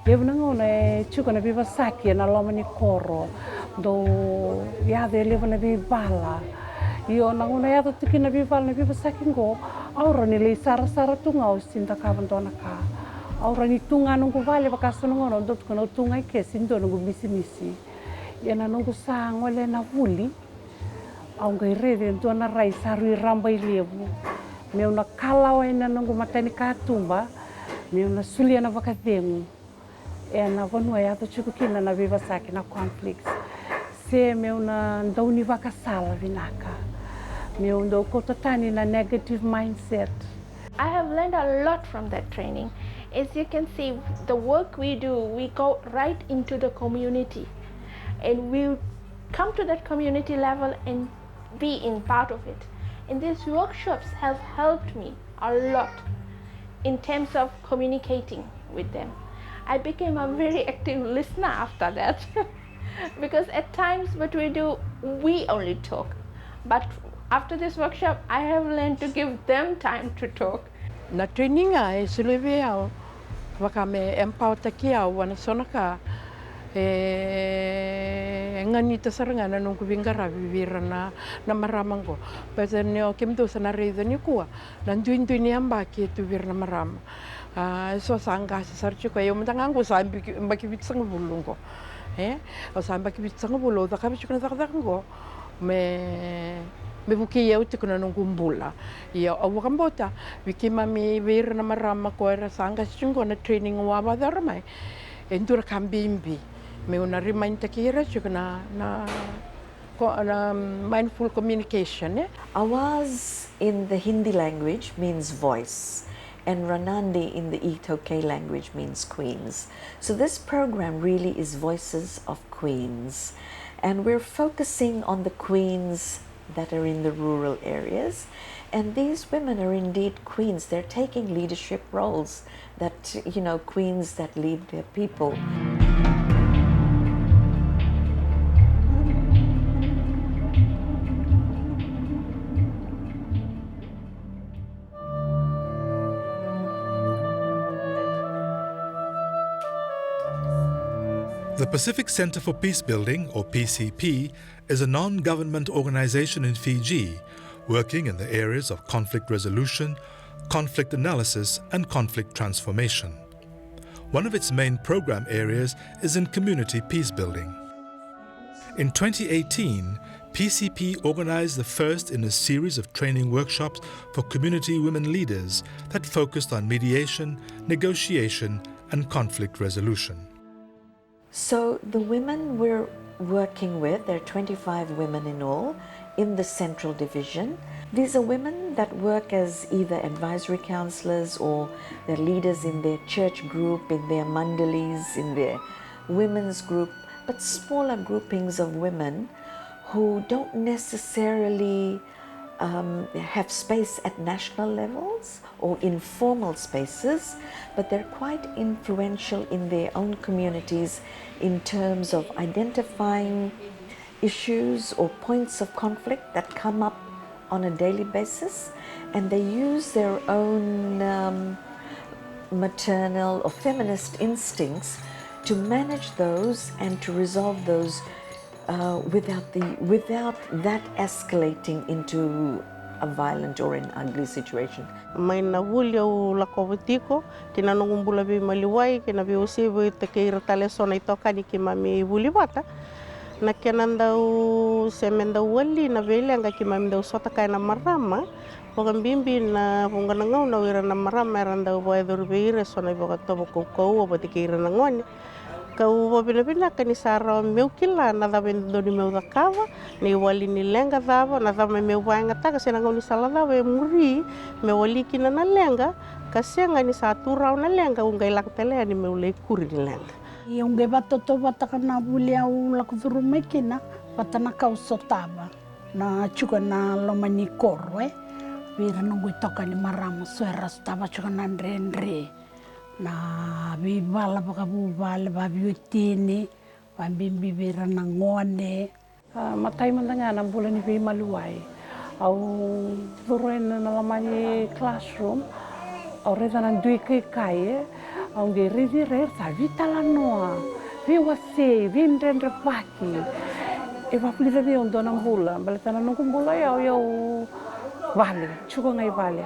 Eu não é chuca na viva saque na loma ni coro do ya de leva na viva bala. Io não é do que na viva saque go. Aura ni le sara tunga o sinta ka bandona ka. Aura ni tunga nungu vale bakaso nungu do tuko tunga ke sindo nungu misi. Ia na nungu sa ngole na vuli. Au ngai rede dona rai saru I ramba I levu. Me una kala o ina nungu matani ka tumba. Me una sulia na vakadengu. E na vanua ia to chuku kina na viva saki na conflicts. Se me una ndauni vakasala vinaka. Me una kotatani na negative mindset. I have learned a lot from that training. As you can see, the work we do, we go right into the community. And we come to that community level and be in part of it. And these workshops have helped me a lot in terms of communicating with them. I became a very active listener after that because at times what we do, we only talk. But after this workshop, I have learned to give them time to talk. Na training ai suleve au waka me empower taki au wana sonaka ngani tasaranga na nung kubingara vivira na maramango. Pesa neo kemdo sana reida ni kuwa nanduin ni amba ki tu vir na marama. So sanga sarchu ko yung tangango sa mbaki bitsang bulungo. O sa mbaki bitsang bulo da kabi chukuna takango me buki eu te kuna nung kumbula. Ia awakambota wiki mami vir na marama ko era sanga chungo na training wa badarmai. Endura kambimbi. Me una reminder kira chukuna na mindful communication. AWAZ in the Hindi language means voice. And RANADI in the Itoke language means queens. So this program really is Voices of Queens. And we're focusing on the queens that are in the rural areas. And these women are indeed queens. They're taking leadership roles that, queens that lead their people. The Pacific Center for Peacebuilding, or PCP, is a non-government organization in Fiji working in the areas of conflict resolution, conflict analysis, and conflict transformation. One of its main program areas is in community peacebuilding. In 2018, PCP organized the first in a series of training workshops for community women leaders that focused on mediation, negotiation, and conflict resolution. So the women we're working with, there are 25 women in all, in the Central Division. These are women that work as either advisory counselors or they're leaders in their church group, in their mandalis, in their women's group, but smaller groupings of women who don't necessarily have space at national levels or informal spaces, but they're quite influential in their own communities in terms of identifying issues or points of conflict that come up on a daily basis, and they use their own maternal or feminist instincts to manage those and to resolve those without that escalating into a violent or an ugly situation. Mai na wuli au lakovitiko kina nungumbula bi maliwai kina bi usibu tekeira tale sona itoka ni kimami wuli wata na kenanda u semenda wali na vile anga kimami da usota kaina marama pogambimbi na punganangau na wira na marama randa u boedur beire sona iboka tobo ko o tekeira na ngoni kau wabina kani sara meu kila na da vendo ni meu da kava ni wali ni lenga dava na da meu wanga ta kasi na ngoni sala da we muri meu wali kina na lenga kasi ngani satu rau na lenga ungai lak tele ni meu le kuri ni lenga ungai batoto batakana bulia u lakuduru mekina batana kau sotaba na chuka na lomani korwe vira nungu toka ni marama suera staba chuka na ndre na bibala pakabubala babiutini bambimbi bira na ngone matai mandanga na bula ni bi maluai au duren na lamani classroom au reda na dui kai Aunque ridire sa vita la noa. Vi wasei, vi ndendre paki. E va pulida vi on dona mbula. Balatana nungu mbula yau vale. Chuko ngai vale.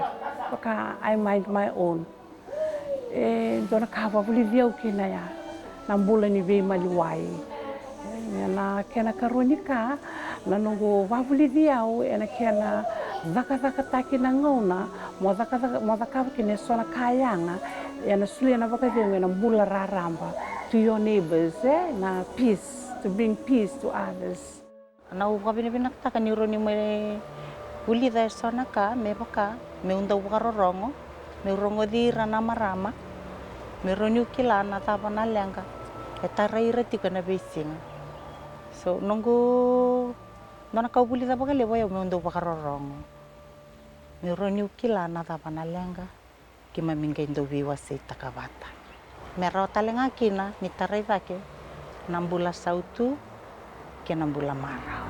Maka I mind my own. E dona kava pulida o kina ya. Na mbula ni vi maliwai. Na kena karonika na nungu va pulida o ena kena zaka taki na ngona mo zaka kine sona kayanga ena suli na vakavenga na mbula raramba to your neighbors na peace, to bring peace to others. Na ukabina taka ni roni me ulida sona ka me baka me unda ukarorongo me rongo di rana marama me roni ukila na tapa na lenga etarai tika na besinga so nongo nona ka ulida baka lewa ya me unda ukarorongo me roni ukila na tapa na lenga kima minga indo viwa se takavata me rota lenga kina ni tarai vake nambula sautu ke nambula mara.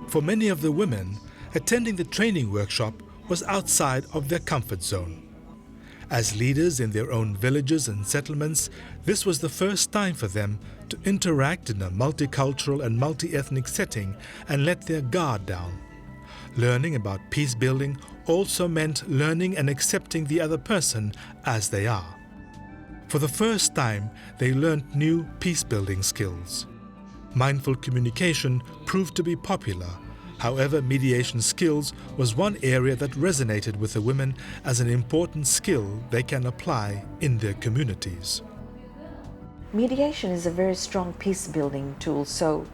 For many of the women, attending the training workshop was outside of their comfort zone. As leaders in their own villages and settlements, this was the first time for them to interact in a multicultural and multi-ethnic setting and let their guard down. Learning about peace building also meant learning and accepting the other person as they are. For the first time, they learned new peace-building skills. Mindful communication proved to be popular. However, mediation skills was one area that resonated with the women as an important skill they can apply in their communities. Mediation is a very strong peace-building tool, so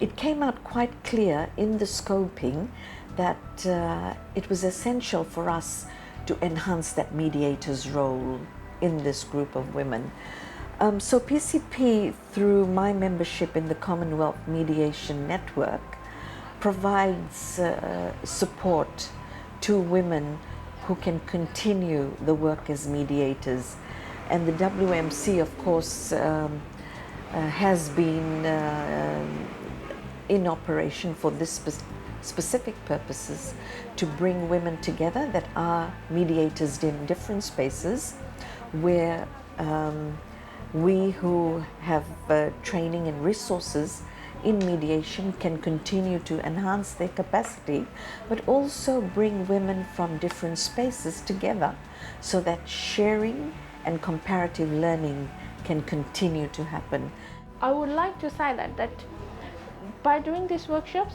it came out quite clear in the scoping that it was essential for us to enhance that mediator's role in this group of women. So PCP, through my membership in the Commonwealth Mediation Network, provides support to women who can continue the work as mediators. And the WMC, of course, has been in operation for this specific purposes, to bring women together that are mediators in different spaces, where we who have training and resources in mediation can continue to enhance their capacity, but also bring women from different spaces together so that sharing and comparative learning can continue to happen. I would like to say that by doing these workshops,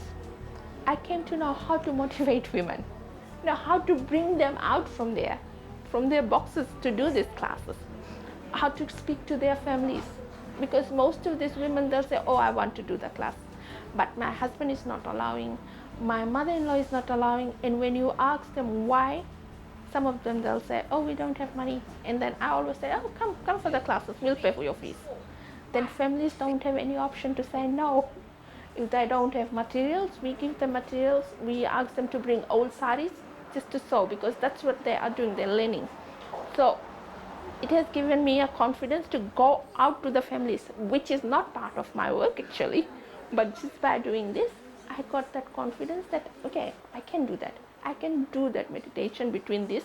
I came to know how to motivate women, how to bring them out from their boxes to do these classes, how to speak to their families. Because most of these women, they'll say, oh, I want to do the class, but my husband is not allowing, my mother-in-law is not allowing, and when you ask them why, some of them they'll say, oh, we don't have money. And then I always say, oh, come for the classes, we'll pay for your fees. Then families don't have any option to say no. If they don't have materials, we give them materials. We ask them to bring old saris just to sew, because that's what they are doing, they're learning. So it has given me a confidence to go out to the families, which is not part of my work actually, but just by doing this, I got that confidence that, okay, I can do that. I can do that meditation between these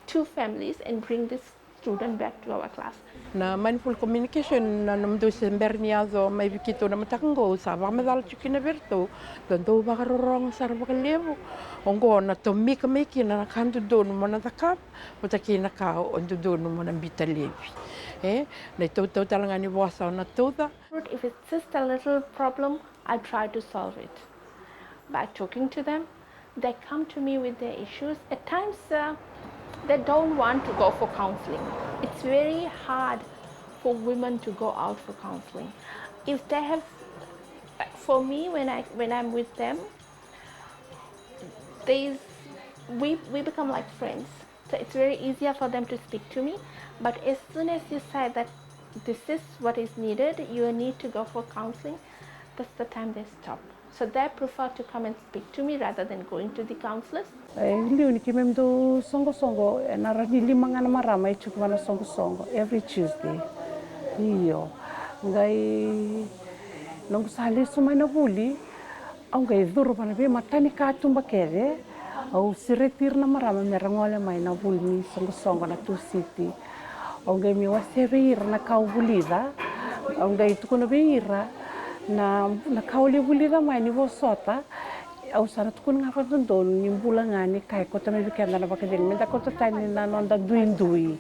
two families and bring this student back to our class. Na mindful communication na namdo semberniado may bikito na matakango sa vamadal chukina verto tanto bakarorong sar bakalevo ongo na tomi kameki na kanto don mo na takap mutaki na ka ondo don mo na bitalevi na toto talanga ni wasa na toda. If it's just a little problem, I try to solve it by talking to them. They come to me with their issues. At times they don't want to go for counseling. It's very hard for women to go out for counseling. If they have, for me, when I'm with them, we become like friends. So it's very easier for them to speak to me. But as soon as you say that this is what is needed, you need to go for counseling, that's the time they stop. So they prefer to come and speak to me rather than going to the counselors. Liuni ki memdo songo narani limanga na marama I chukwana songo every Tuesday. Iyo ngai nong sali sumai na vuli au ngai duru pana be matani ka tumba kere au siretir na marama merangole mai na vulmi songo na tu city onge mi waseve ira na kau vulida onge itu kono beira na kau le vulida mai ni vosota au sana tukun nga fatondon ni bulangani kai kota me bikenda na bakadeng menda kota tani na nonda duindui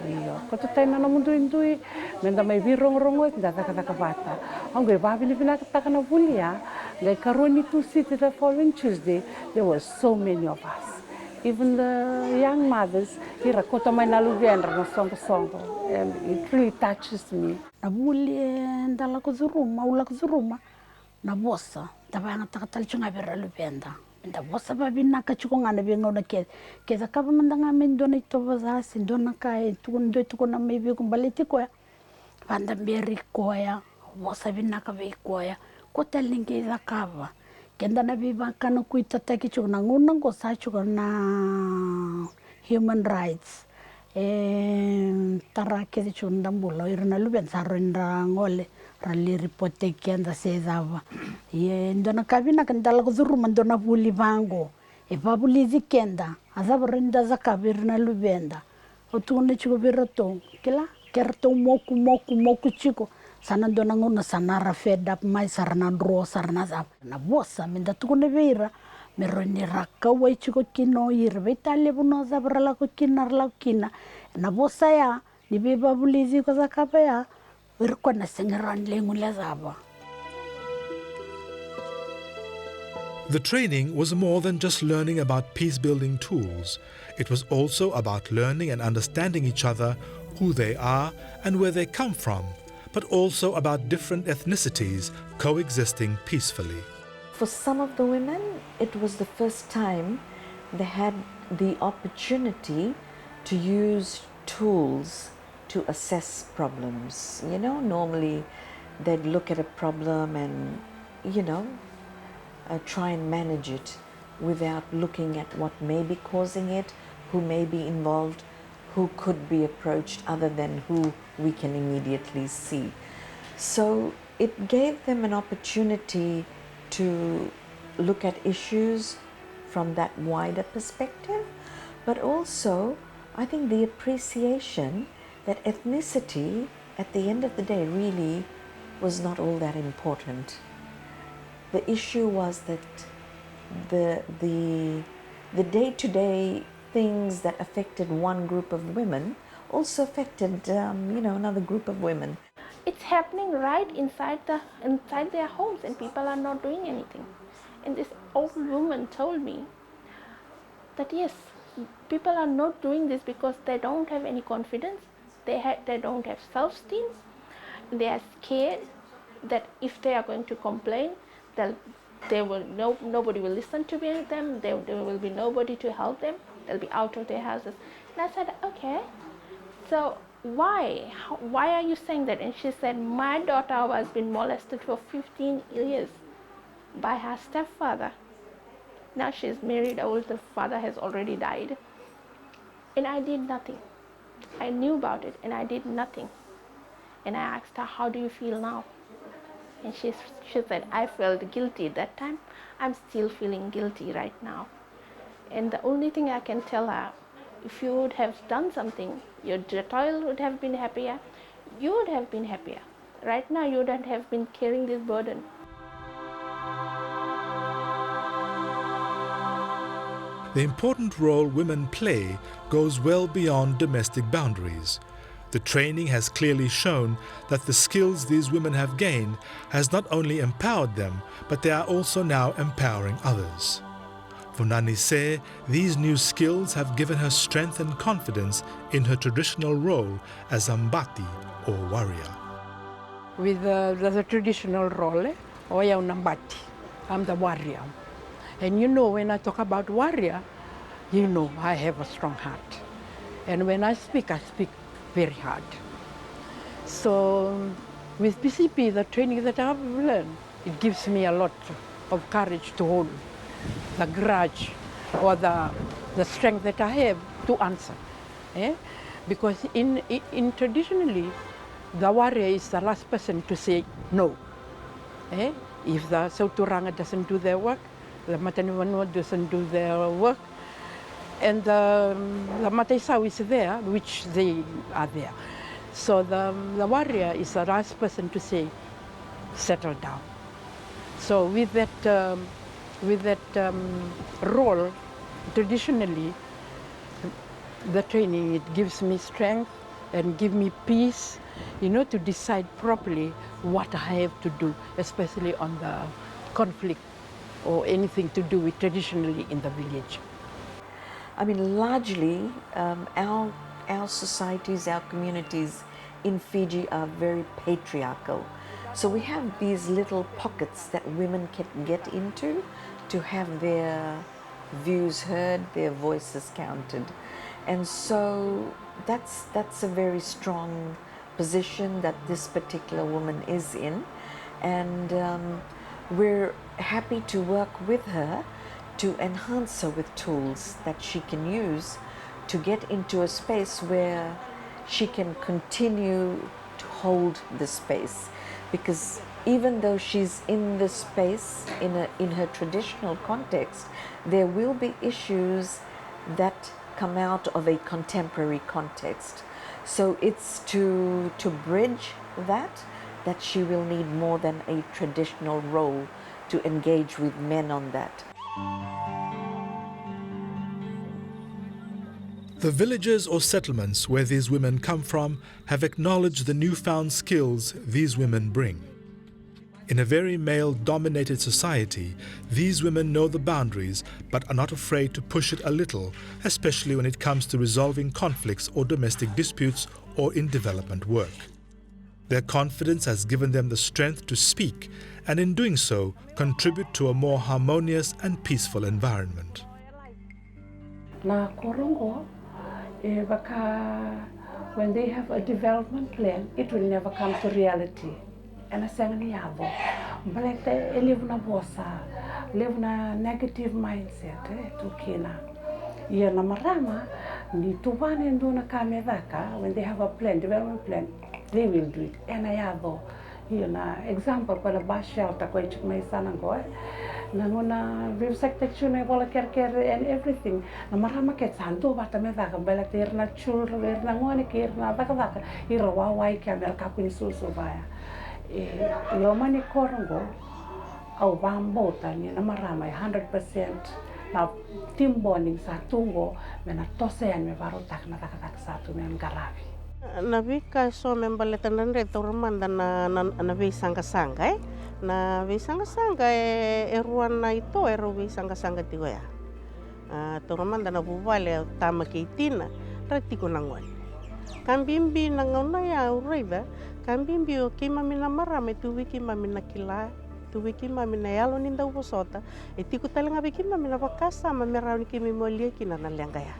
iyo kota tani na mundu indui menda mai virong data kata kabata onge babili bina kata na vulia ngai karoni tu city the following Tuesday there were so many of us. Even the young mothers, ira kota mai na luvendra na songo, and it really touches me. Na buli ndala kuzuruma, ula kuzuruma, na bosa, tabanga takatal chunga vera luvenda. Nda bosa babi naka chukonga na benga una keza kaba mandanga mendona itovaza sindona kai tukundo tukuna maybe kumbaleti koya. Vanda mberi koya, bosa binaka be koya, kota linge za kava. Kenda na biba kana kuitata kichukuna nguna ngosa chukuna human rights tara kedi chunda mbulo irna luben sarenda ngole rali ripote kenda sezava ye ndona kabina kandala kuzuruma ndona buli bango e babuli zikenda azabrenda zakabirna lubenda otune chukubirato kila kerto moku chiko sana ndona ngona sana fed up mai sarana dro sarana zap na bosa minda tukune beira meroni raka wai chiko kino irbe Tailevu no zabrala ko kinarla kina na bosa ya ni be babulizi ko zakapa ya irko na sengeran lengula zaba. The training was more than just learning about peace-building tools. It was also about learning and understanding each other, who they are and where they come from, but also about different ethnicities coexisting peacefully. For some of the women, it was the first time they had the opportunity to use tools to assess problems. You know, normally they'd look at a problem and, try and manage it without looking at what may be causing it, who may be involved, who could be approached other than who we can immediately see. So it gave them an opportunity to look at issues from that wider perspective, but also I think the appreciation that ethnicity at the end of the day really was not all that important. The issue was that the day-to-day things that affected one group of women also affected another group of women. It's happening right inside their homes, and people are not doing anything. And this old woman told me that yes, people are not doing this because they don't have any confidence, they don't have self-esteem, they are scared that if they are going to complain, nobody will listen to them, there will be nobody to help them, they'll be out of their houses. And I said, okay, so why are you saying that? And she said, my daughter has been molested for 15 years by her stepfather. Now she's married, the father has already died. And I did nothing. I knew about it and I did nothing. And I asked her, how do you feel now? And she said, I felt guilty that time. I'm still feeling guilty right now. And the only thing I can tell her, if you would have done something, your child would have been happier, you would have been happier. Right now, you wouldn't have been carrying this burden. The important role women play goes well beyond domestic boundaries. The training has clearly shown that the skills these women have gained has not only empowered them, but they are also now empowering others. For Nanise, these new skills have given her strength and confidence in her traditional role as Ambati or warrior. With the traditional role, Oya Unambati, I'm the warrior. And when I talk about warrior, I have a strong heart. And when I speak very hard. So with PCP, the training that I've learned, it gives me a lot of courage to hold the grudge or the strength that I have to answer. Because in traditionally, the warrior is the last person to say no. If the Sauturanga doesn't do their work, the Mataniwanua doesn't do their work, and the Mataisau is there, which they are there. So the warrior is the last person to say, settle down. So with that role, traditionally, the training, it gives me strength and give me peace, to decide properly what I have to do, especially on the conflict or anything to do with traditionally in the village. I mean, largely, our societies, our communities in Fiji are very patriarchal. So we have these little pockets that women can get into to have their views heard, their voices counted. And so that's a very strong position that this particular woman is in. And we're happy to work with her to enhance her with tools that she can use to get into a space where she can continue to hold the space. Because even though she's in the space in her traditional context, there will be issues that come out of a contemporary context. So it's to bridge that she will need more than a traditional role to engage with men on that. The villages or settlements where these women come from have acknowledged the newfound skills these women bring. In a very male-dominated society, these women know the boundaries but are not afraid to push it a little, especially when it comes to resolving conflicts or domestic disputes or in development work. Their confidence has given them the strength to speak and in doing so contribute to a more harmonious and peaceful environment. Na korongo, when they have a development plan, it will never come to reality. And I say, but they live na bosa, live na negative mindset, to kina. Yeah, na marama, ni tuwane ndo na kamedaka, when they have a plan, development plan, they will do it. And I have, na example, para bus shelter, ko ichuk may sanango, nanguna vivsak tekshune bola kerker and everything. Na marama ket santo bata medaka, bela terna chul, verna ngone kirna daka, irawawai kamel kapuni susubaya. Yomani korongo au bambota ni na marama 100% na team bonding sa tungo mena tosean me varo tak na tak satu men garavi na vika so membaleta nandre tormanda na vi sanga na vi sanga ruan na ito vi sanga tigo ya tormanda na buvale tama kitina ratiko nangwan kambimbi nangona ya uraiba kambimbi o kima mina marama tu wiki mamina kila tu wiki mamina yalo ninda ubosota etiku talenga wiki mamina bakasa mamera ni kimi molie kina na lenga ya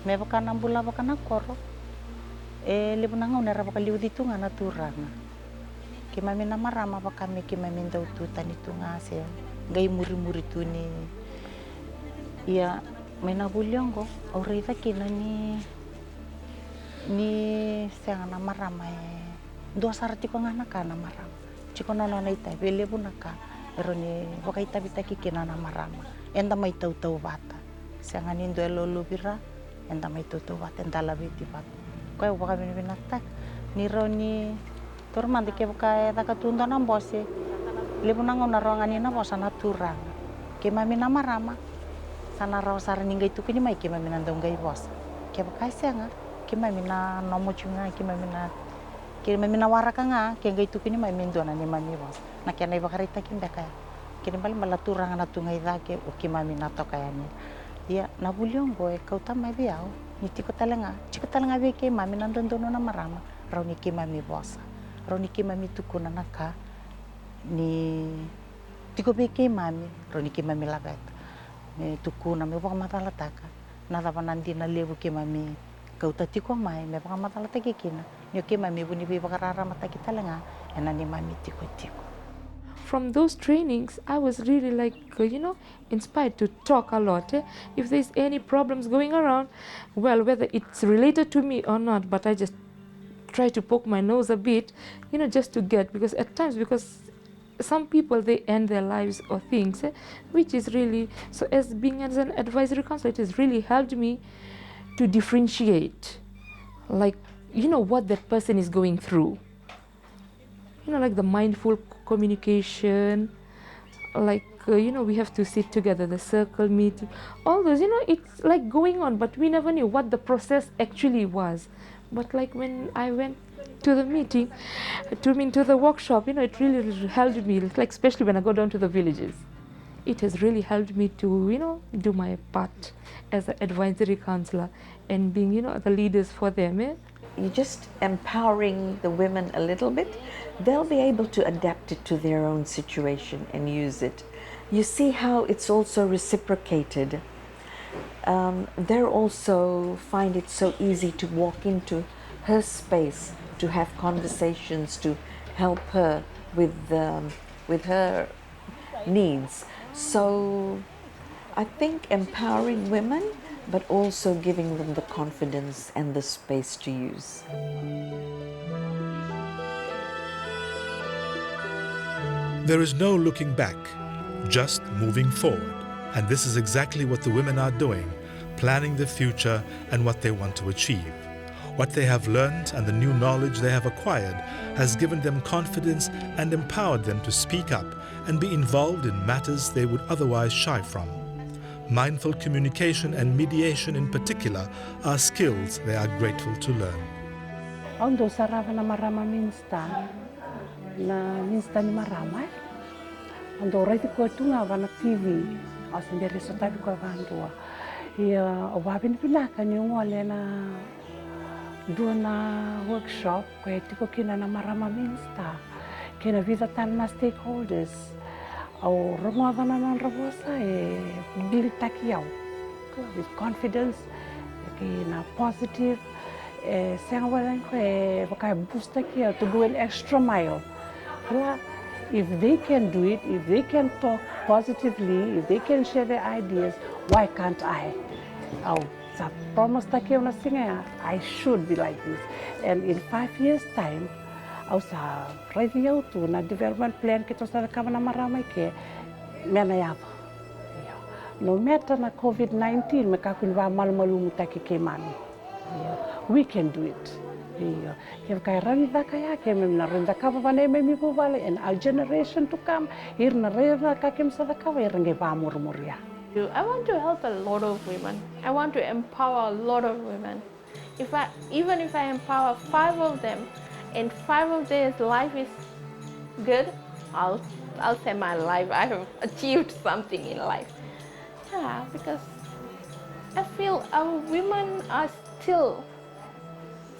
me bakana bula bakana koro libunanga unera bakali uditunga na turanga kima mina marama bakame kima minda ututa ni tunga se gai muri tuni ya mena bulyongo orita kina ni sanga marama dua sarati ko nga nakana marama chiko na itai bele bunaka eroni wakaita bitaki kina na marama enda mai tau bata sanga nindo lolo bira enda mai tau bata enda labiti bata ko waka binata ni roni tormande ke waka da katunda na bose lebunanga na ronga ni na bosa natura ke mami na marama sana raw sar ninga itu kini mai ke mami nanda ngai bosa ke waka sanga ke mami na nomo chunga ke mami na waraka nga kenga itu kini mai mindona ni mami bos na kena iba karita kinda kaya kini bali malaturanga na tungai dake o kimami na to kaya ni ya na bulyongo kauta mai biao ni tiko talenga be ke mami na dondono na marama raw ni kimami bos raw ni kimami tukuna naka ni tiko be ke mami raw ni kimami labet me tukuna me baka matalataka na davanandi na levu kimami kauta tiko mai me baka matalataki kina From those trainings, I was really like, inspired to talk a lot. If there's any problems going around, well, whether it's related to me or not, but I just try to poke my nose a bit, just to get, because at times, some people, they end their lives or things, which is really, so as being as an advisory counselor, it has really helped me to differentiate, like, what that person is going through. Like the mindful communication, like, we have to sit together, the circle meeting, all those, it's like going on, but we never knew what the process actually was. But like when I went to the meeting, to the workshop, it really helped me, like especially when I go down to the villages. It has really helped me to, do my part as an advisory counselor and being, the leaders for them. You're just empowering the women a little bit. They'll be able to adapt it to their own situation and use it. You see how it's also reciprocated. They're also find it so easy to walk into her space, to have conversations, to help her with her needs. So I think empowering women, but also giving them the confidence and the space to use. There is no looking back, just moving forward. And this is exactly what the women are doing, planning the future and what they want to achieve. What they have learned and the new knowledge they have acquired has given them confidence and empowered them to speak up and be involved in matters they would otherwise shy from. Mindful communication and mediation in particular are skills they are grateful to learn. Ando sarava na marama minsta ni marama. Ando reiti ko tunga wana TV. Asembere so tabi ko vandua. Ia obabin pinaka ni ngole na dua workshop ko tiko kina na marama minsta. Kina visa tan na stakeholders. Au rumah vana rabosa bilita kiau with confidence na positive senga walan ko vakai booster kiau to go an extra mile. If they can do it, if they can talk positively, if they can share their ideas, why can't I? Sa promise takiau na singa I should be like this, and in 5 years time au sa review tu na development plan kita sa kama na maramai ke mena yava. No matter na COVID-19 makakun va malu mutaki ke mani. We can do it. Ke kai randa kaya ke memna randa kava vane memi vale, and our generation to come irna reva kakem sa kava irnge va murmuria. I want to help a lot of women. I want to empower a lot of women. Even if I empower 5 of them, and 5 of their life is good, I'll say my life, I have achieved something in life. Yeah, because I feel our women are still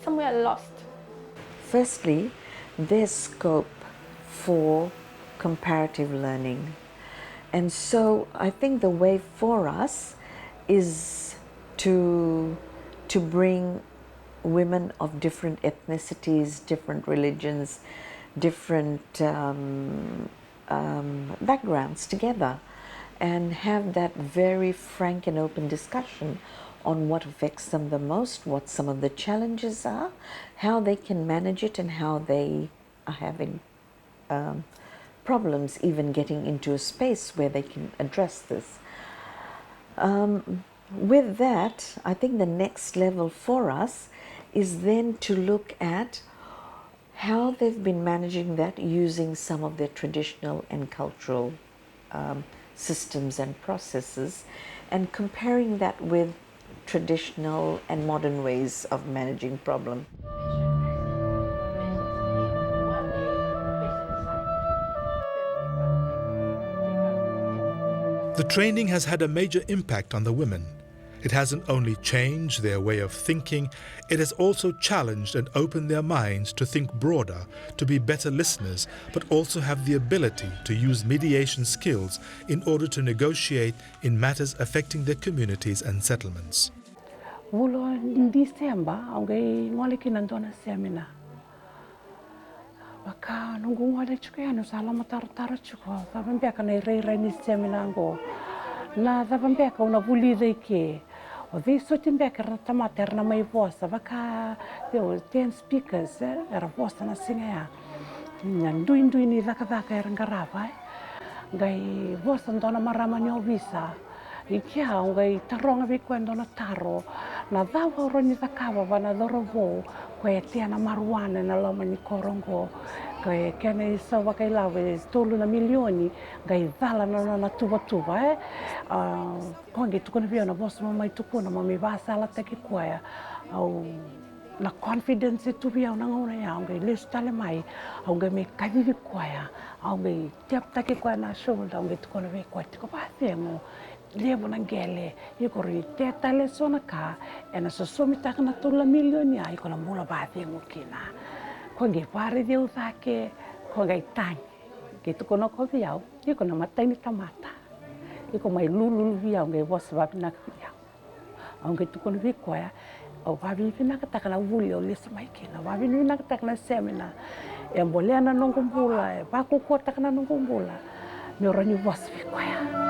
somewhere lost. Firstly, there's scope for comparative learning. And so I think the way for us is to bring women of different ethnicities, different religions, different backgrounds together and have that very frank and open discussion on what affects them the most, what some of the challenges are, how they can manage it, and how they are having problems even getting into a space where they can address this. With that, I think the next level for us is then to look at how they've been managing that using some of their traditional and cultural systems and processes, and comparing that with traditional and modern ways of managing problems. The training has had a major impact on the women. It hasn't only changed their way of thinking, it has also challenged and opened their minds to think broader, to be better listeners, but also have the ability to use mediation skills in order to negotiate in matters affecting their communities and settlements. Vulo in December, aunque ngole kinandona semina. Baka nungu ngole chukuyanu salama taru chuko. Thabambeka na irai ni semina ngo. Na thabambeka una vulide ke. O they sotimbeka ratamata na mai vosa. Baka there were 10 speakers era vosa na singa. Ndui ni dhaka erangarava ngai vosa ndona marama ni ovisa ikia ngai taronga viko ndona taro na dhava oro ni dhakava vana dhorovo kwe tiana maruana na lama ni korongo kwe kene isa wakailawe tolu na milioni ngai dhala na tuva kongi tukuna vio na vosa mamai tukuna mami vasa ala teki kwaya au na confidence tu via na ngona ya ngai lesu tale mai au ngai me kavivi kwaya au ngai tiap taki kwaya na shoulder au ngai tukuna ve kwaya tiko pathengo levo na ngele ikori te tale sona ka ena sosomi takana tola milioni ai kola mula pathengo kina ko ngai pare de usake ko ngai tang ke tukuna ko via iko na matai ni tamata iko mai lulu via ngai vos va pina via au ngai tukuna ve kwaya o vavivi nakatakana vuli o lesa maikina vavivi nakatakana semina e mbolea na nongombula e pakukua takana nongombula me orani vos vikoya